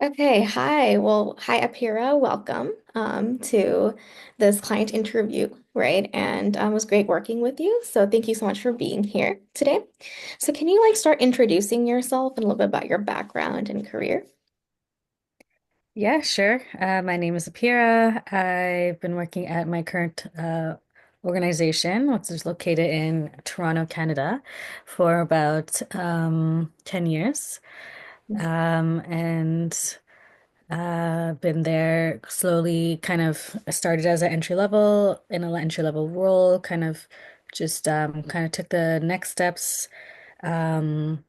Okay, hi. Well, hi, Apira. Welcome to this client interview, right? And it was great working with you. So thank you so much for being here today. So can you start introducing yourself and a little bit about your background and career? Yeah, sure. My name is Apira. I've been working at my current organization, which is located in Toronto, Canada, for about 10 years. And been there slowly, kind of started as an entry level in an entry level role, kind of just kind of took the next steps. Um,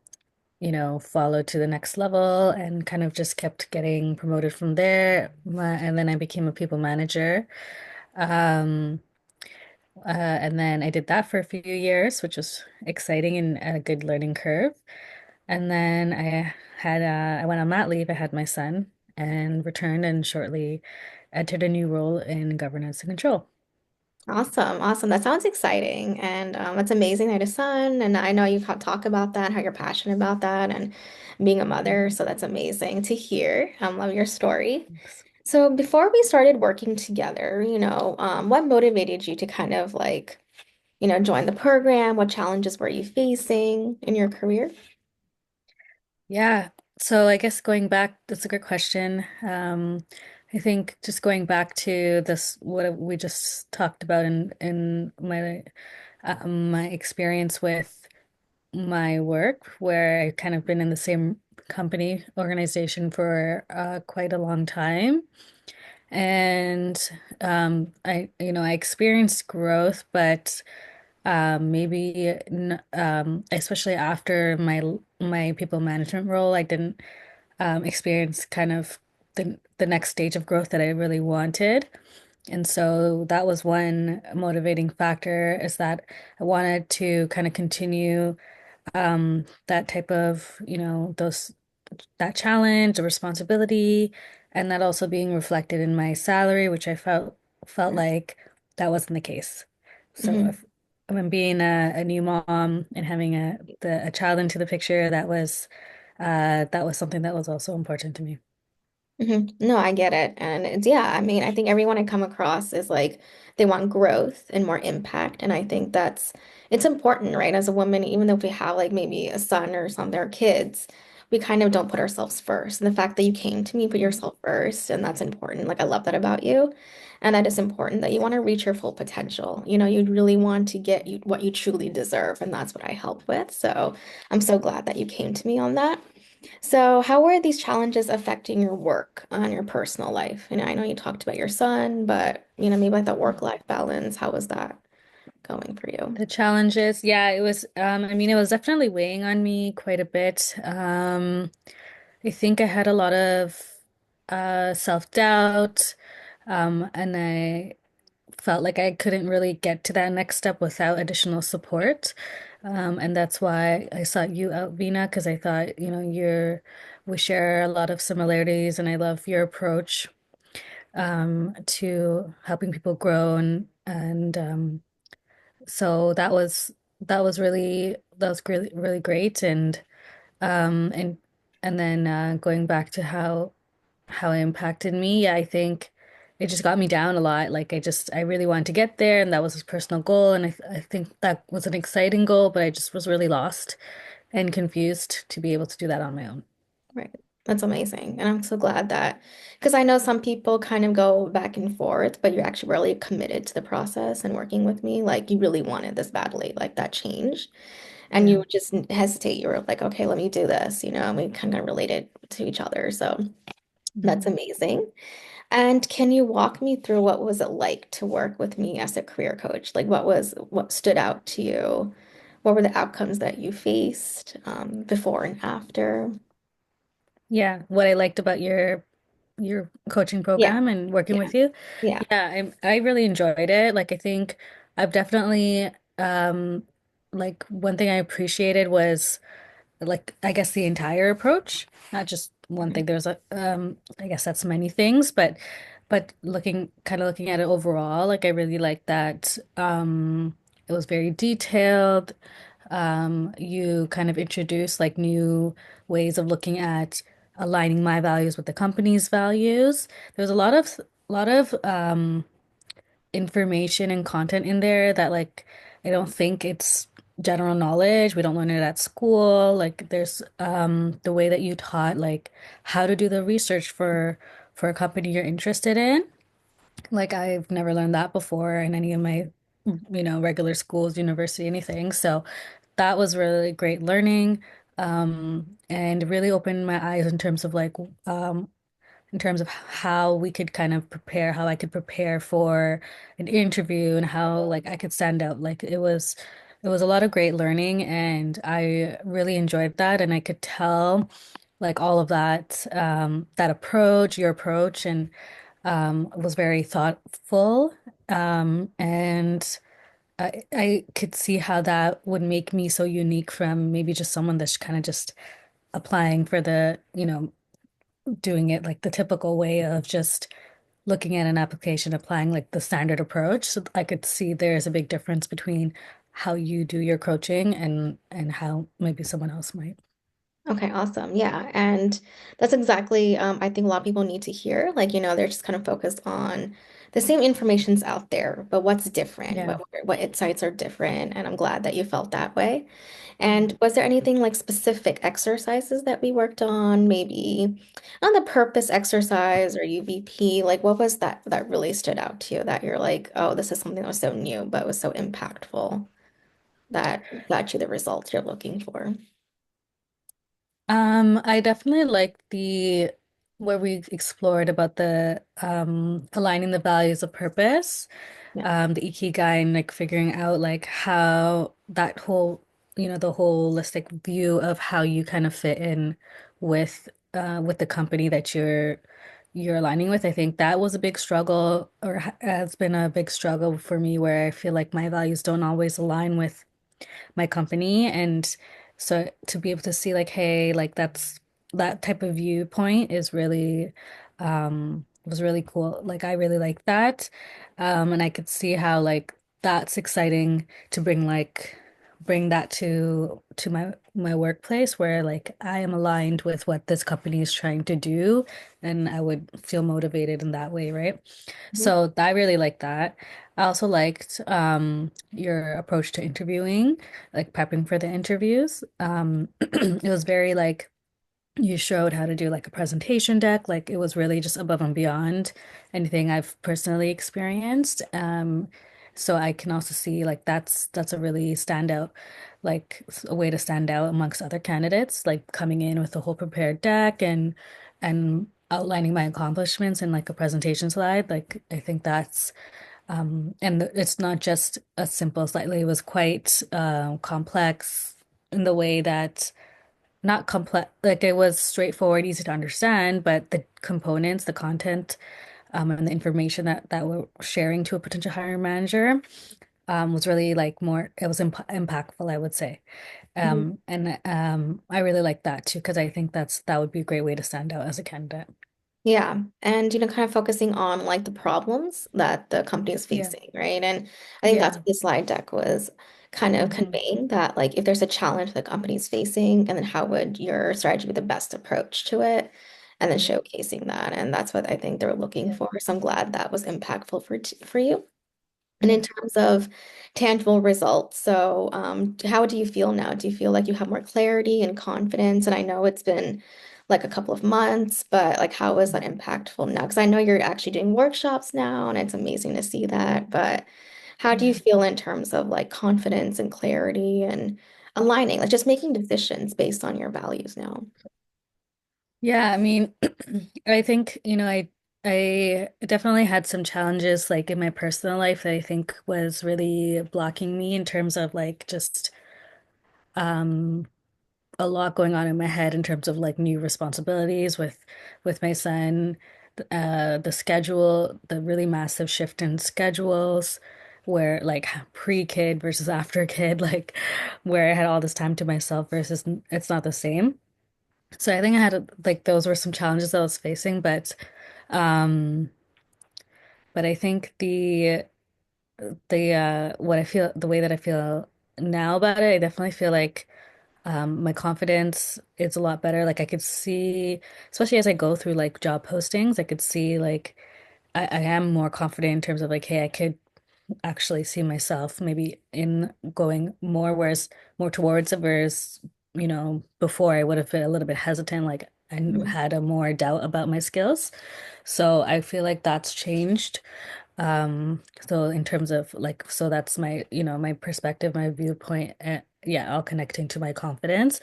followed to the next level and kind of just kept getting promoted from there. And then I became a people manager. Um, and then I did that for a few years, which was exciting and a good learning curve. And then I went on mat leave. I had my son and returned and shortly entered a new role in governance and control. Awesome, awesome. That sounds exciting. And it's amazing that you have a son. And I know you talk about that, how you're passionate about that and being a mother. So that's amazing to hear. Love your story. Thanks. So before we started working together, what motivated you to kind of join the program? What challenges were you facing in your career? Yeah. So I guess going back, that's a good question. I think just going back to this, what we just talked about in my experience with my work, where I kind of been in the same company organization for quite a long time, and I experienced growth, but especially after my people management role, I didn't experience kind of the next stage of growth that I really wanted. And so that was one motivating factor is that I wanted to kind of continue that type of, those that challenge, the responsibility, and that also being reflected in my salary, which I felt like that wasn't the case. So Hmm. if when being a new mom and having a child into the picture, that was something that was also important to me. No, I get it. And yeah, I mean, I think everyone I come across is like they want growth and more impact. And I think it's important, right? As a woman, even though if we have like maybe a son or something or kids, we kind of don't put ourselves first. And the fact that you came to me, put yourself first, and that's important. Like I love that about you. And that is important that you want to reach your full potential. You really want to get what you truly deserve. And that's what I help with. So I'm so glad that you came to me on that. So, how are these challenges affecting your work on your personal life? I know you talked about your son, but maybe like that work-life balance, how was that going for you? The challenges, yeah, it was I mean it was definitely weighing on me quite a bit. I think I had a lot of self-doubt, and I felt like I couldn't really get to that next step without additional support. And that's why I sought you out, Vina, because I thought, we share a lot of similarities and I love your approach to helping people grow and so that was really really great um and and then going back to how it impacted me, yeah, I think it just got me down a lot. Like I really wanted to get there, and that was his personal goal, and I think that was an exciting goal, but I just was really lost and confused to be able to do that on my own. Right. That's amazing. And I'm so glad that, because I know some people kind of go back and forth, but you're actually really committed to the process and working with me. Like you really wanted this badly, like that change. And Yeah. you just hesitate. You were like, okay, let me do this, and we kind of related to each other. So that's Mhm. amazing. And can you walk me through what was it like to work with me as a career coach? Like what stood out to you? What were the outcomes that you faced before and after? Yeah, what I liked about your coaching Yeah, program and working yeah, with you. yeah. Yeah, I really enjoyed it. Like I think I've definitely um like one thing I appreciated was like I guess the entire approach, not just one thing. There's a I guess that's many things, but looking at it overall, like I really like that it was very detailed. You kind of introduce like new ways of looking at aligning my values with the company's values. There's a lot of information and content in there that like I don't think it's general knowledge. We don't learn it at school. Like there's the way that you taught like how to do the research for a company you're interested in. Like I've never learned that before in any of my regular schools, university, anything. So that was really great learning. And really opened my eyes in terms of um in terms of how we could kind of prepare, how I could prepare for an interview and how like I could stand out. Like it was a lot of great learning and I really enjoyed that and I could tell like all of that that approach, your approach and was very thoughtful. And I could see how that would make me so unique from maybe just someone that's kind of just applying for doing it like the typical way of just looking at an application, applying like the standard approach. So I could see there's a big difference between how you do your coaching and how maybe someone else might. Okay, awesome. Yeah. And that's exactly, I think a lot of people need to hear. Like, they're just kind of focused on the same information's out there, but what's different? Yeah. What insights are different? And I'm glad that you felt that way. Yeah. And was there anything like specific exercises that we worked on? Maybe on the purpose exercise or UVP? Like, what was that really stood out to you that you're like, oh, this is something that was so new, but was so impactful that got you the results you're looking for? I definitely like the where we explored about the aligning the values of purpose, Yeah. the ikigai and like figuring out like how that whole, the holistic view of how you kind of fit in with the company that you're aligning with. I think that was a big struggle or has been a big struggle for me where I feel like my values don't always align with my company. And so to be able to see like, hey, like that type of viewpoint is really was really cool. Like I really like that. And I could see how like that's exciting to bring that to my workplace where like I am aligned with what this company is trying to do and I would feel motivated in that way, right? Mhm. So I really like that. I also liked your approach to interviewing, like prepping for the interviews. It was very like you showed how to do like a presentation deck. Like it was really just above and beyond anything I've personally experienced. So I can also see like that's a really standout, like a way to stand out amongst other candidates, like coming in with a whole prepared deck and outlining my accomplishments in like a presentation slide. Like I think that's it's not just a simple slide. Like, it was quite complex in the way that not complex, like it was straightforward, easy to understand, but the components, the content, and the information that we're sharing to a potential hiring manager, was really like more, it was impactful, I would say. And I really like that too, because I think that would be a great way to stand out as a candidate. Yeah. And, kind of focusing on like the problems that the company is Yeah. facing, right? And I think that's Yeah. what the slide deck was kind of Hmm. conveying that, like, if there's a challenge the company is facing, and then how would your strategy be the best approach to it? And then Yeah. showcasing that. And that's what I think they're looking Yeah. for. So I'm glad that was impactful for you. And in Yeah. terms of tangible results, so how do you feel now? Do you feel like you have more clarity and confidence? And I know it's been like a couple of months, but like how is that impactful now? Because I know you're actually doing workshops now, and it's amazing to see that. But how do you Yeah. feel in terms of like confidence and clarity and aligning, like just making decisions based on your values now? Yeah, I mean, I think, I definitely had some challenges like in my personal life that I think was really blocking me in terms of like just um a lot going on in my head in terms of like new responsibilities with my son, the schedule, the really massive shift in schedules where like pre-kid versus after kid, like where I had all this time to myself versus it's not the same. So I think I had like those were some challenges I was facing, um but I think the what I feel the way that I feel now about it, I definitely feel like My confidence is a lot better. Like I could see, especially as I go through like job postings, I could see like I am more confident in terms of like, hey, I could actually see myself maybe in going more, whereas more towards it, whereas, before I would have been a little bit hesitant, like I Mhm. had a more doubt about my skills. So I feel like that's changed. So in terms of like, so that's my, my perspective, my viewpoint, yeah, all connecting to my confidence.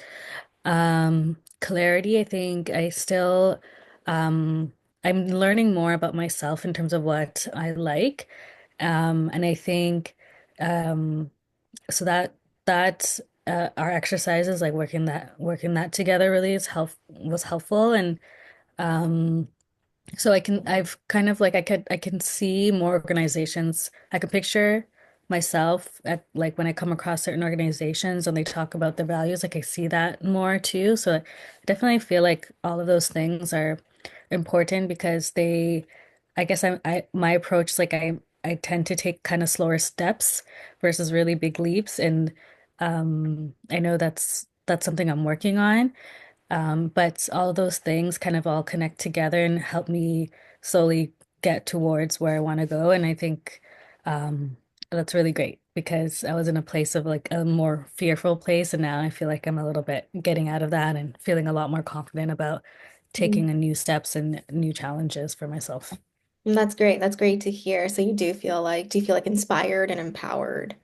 Clarity, I think I still, um, I'm learning more about myself in terms of what I like. And I think, um, so that our exercises, like working that together really was helpful. And, um, so I've kind of like I can see more organizations. I can picture myself at like when I come across certain organizations and they talk about their values, like I see that more too. So I definitely feel like all of those things are important because I guess my approach is like I tend to take kind of slower steps versus really big leaps. And I know that's something I'm working on. But all those things kind of all connect together and help me slowly get towards where I want to go. And I think um, that's really great because I was in a place of like a more fearful place. And now I feel like I'm a little bit getting out of that and feeling a lot more confident about Mhm. taking a new steps and new challenges for myself. And that's great. That's great to hear. So do you feel like inspired and empowered?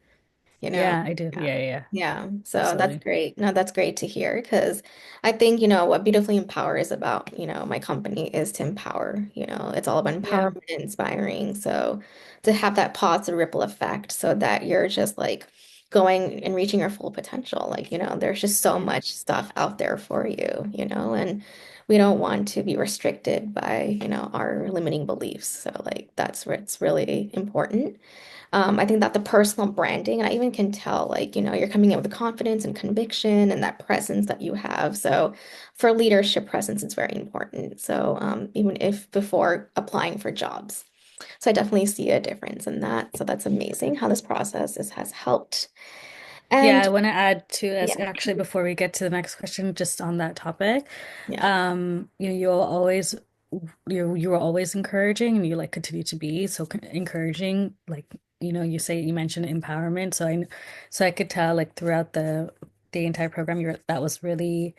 You know? Yeah, I do. Yeah. Yeah, yeah, yeah. Yeah. So that's Absolutely. great. No, that's great to hear because I think, what Beautifully Empower is about, my company is to empower, it's all about Yeah. empowerment, inspiring. So to have that positive ripple effect so that you're just like going and reaching your full potential. Like, there's just so Yeah. much stuff out there for you, and we don't want to be restricted by, our limiting beliefs. So like that's where it's really important. I think that the personal branding, and I even can tell, like, you're coming in with confidence and conviction and that presence that you have. So, for leadership presence, it's very important. So, even if before applying for jobs. So, I definitely see a difference in that. So, that's amazing how this process has helped. Yeah, And I want to add to us yeah, actually before we get to the next question, just on that topic. yeah, You were always encouraging and you like continue to be so encouraging. Like, you mentioned empowerment. So I could tell like throughout the entire program, that was really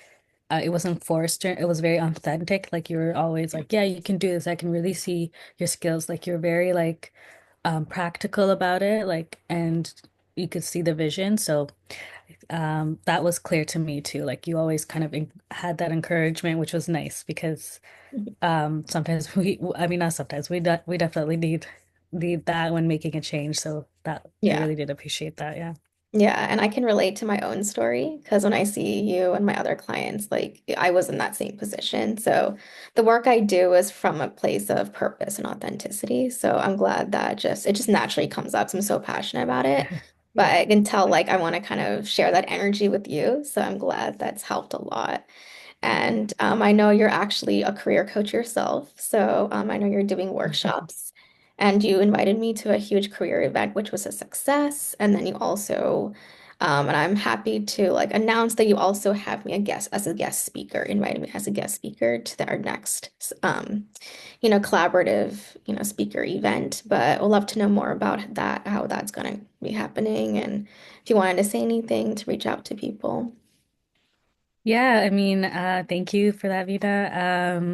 it wasn't forced. It was very authentic. Like you were always like, yeah, you can do this. I can really see your skills. Like you're very like practical about it. Like, and you could see the vision. So that was clear to me too. Like you always kind of had that encouragement, which was nice because sometimes I mean, not sometimes, we definitely need that when making a change. So that I yeah. really did appreciate that. Yeah. Yeah, and I can relate to my own story because when I see you and my other clients, like I was in that same position. So the work I do is from a place of purpose and authenticity. So I'm glad that it just naturally comes up. 'Cause I'm so passionate about it. But Yeah. I can tell like I want to kind of share that energy with you. So I'm glad that's helped a lot. And I know you're actually a career coach yourself. So I know you're doing workshops and you invited me to a huge career event, which was a success. And then you also, and I'm happy to like announce that you also have me as a guest speaker, invited me as a guest speaker to our next, collaborative, speaker event. But we'd love to know more about that, how that's going to be happening. And if you wanted to say anything to reach out to people. Yeah, I mean, thank you for that, Vida.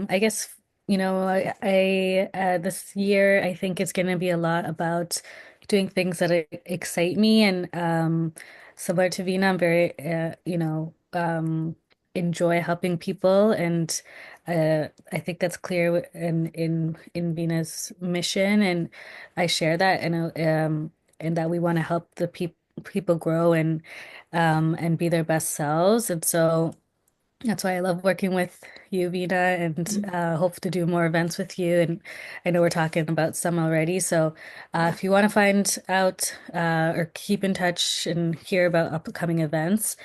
I guess, this year I think it's going to be a lot about doing things that excite me and similar to Vina, I'm very enjoy helping people and I think that's clear in Vina's mission and I share that and that we want to help the people grow and be their best selves. And so that's why I love working with you, Vida, and hope to do more events with you. And I know we're talking about some already. So Yeah. if you want to find out or keep in touch and hear about upcoming events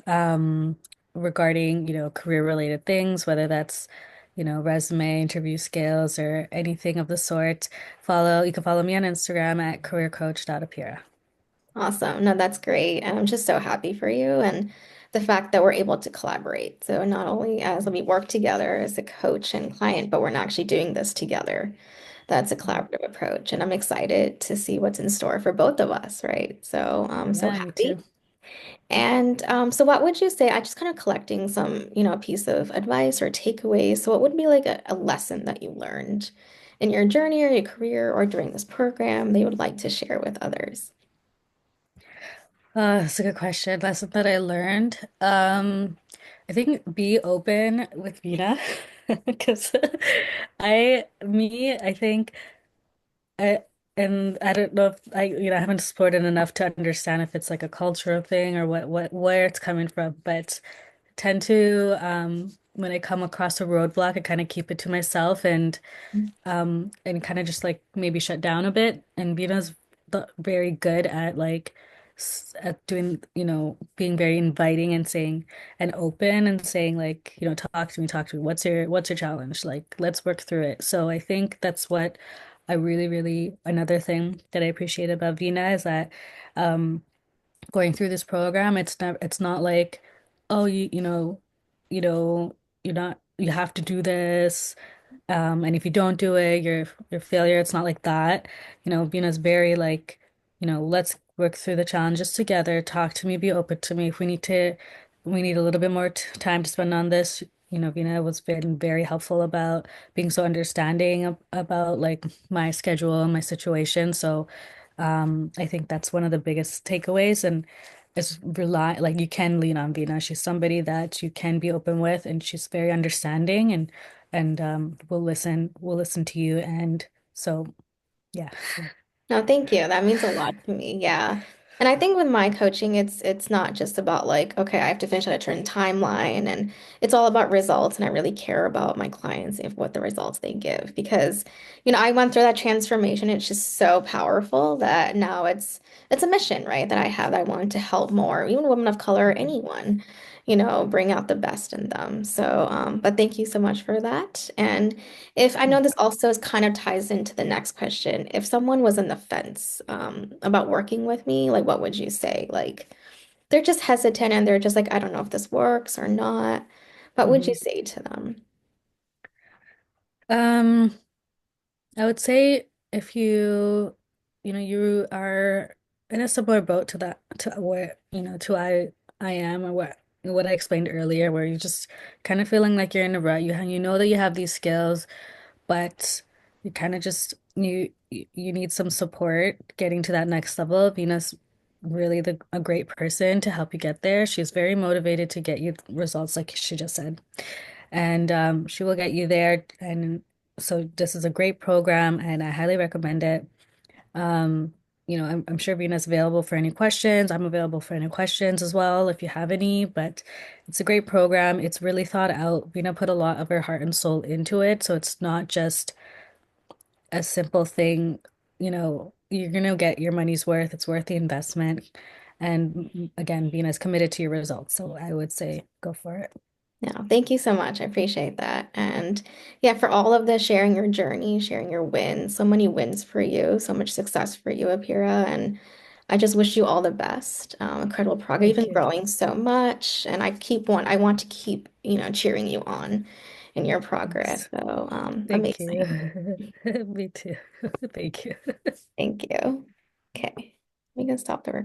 um, regarding, career related things, whether that's, resume, interview skills, or anything of the sort, you can follow me on Instagram at careercoach.apira. Awesome. No, that's great. And I'm just so happy for you. And the fact that we're able to collaborate. So not only as we work together as a coach and client, but we're not actually doing this together. That's a collaborative approach, and I'm excited to see what's in store for both of us, right? So I'm so Yeah, me happy. too. And so what would you say? I just kind of collecting some, a piece of advice or takeaways. So what would be like a lesson that you learned in your journey or your career or during this program that you would like to share with others? That's a good question. Lesson that I learned. I think be open with Vina because I think I, and I don't know if I haven't explored it enough to understand if it's like a cultural thing or where it's coming from, but tend to, when I come across a roadblock, I kind of keep it to myself and kind of just like maybe shut down a bit. And Vina's very good at like at doing, being very inviting and saying and open and saying like, talk to me. What's your challenge? Like, let's work through it. So I think that's what I really, really another thing that I appreciate about Vina is that um going through this program, it's not like, oh, you know, you have to do this. And if you don't do it, you're a failure. It's not like that. Vina's very like, let's work through the challenges together. Talk to me, be open to me. If we need a little bit more t time to spend on this. Vina was been very helpful about being so understanding about like my schedule and my situation. So, I think that's one of the biggest takeaways and is rely like you can lean on Vina. She's somebody that you can be open with and she's very understanding and we'll listen to you and so yeah. No, thank you. That means a lot to me. Yeah. And I think with my coaching, it's not just about like, okay, I have to finish at a certain timeline and it's all about results. And I really care about my clients and what the results they give because, I went through that transformation. It's just so powerful that now it's a mission, right? That I have that I want to help more, even women of color, anyone, bring out the best in them. So, but thank you so much for that. And if I know this also is kind of ties into the next question, if someone was on the fence about working with me, like what would you say? Like they're just hesitant and they're just like, I don't know if this works or not. What would you Mhm. say to them? Um, I would say if you are in a similar boat to that, to where, to I am or what I explained earlier, where you're just kind of feeling like you're in a rut. You know that you have these skills, but you kind of just you need some support getting to that next level. Venus really a great person to help you get there. She's very motivated to get you results, like she just said, and she will get you there. And so this is a great program, and I highly recommend it. Um, I'm sure Venus available for any questions. I'm available for any questions as well if you have any. But it's a great program. It's really thought out. Vina put a lot of her heart and soul into it, so it's not just a simple thing, you're gonna get your money's worth. It's worth the investment. And again, being as committed to your results. So I would say go for it. No, thank you so much. I appreciate that. And yeah, for all of this, sharing your journey, sharing your wins, so many wins for you, so much success for you, Apira. And I just wish you all the best. Incredible progress. You've Thank been you. growing so much, and I want to keep, cheering you on in your progress. Yes. So, Thank you. amazing. Me too. Thank you. Thank you. Okay, we can stop the recording.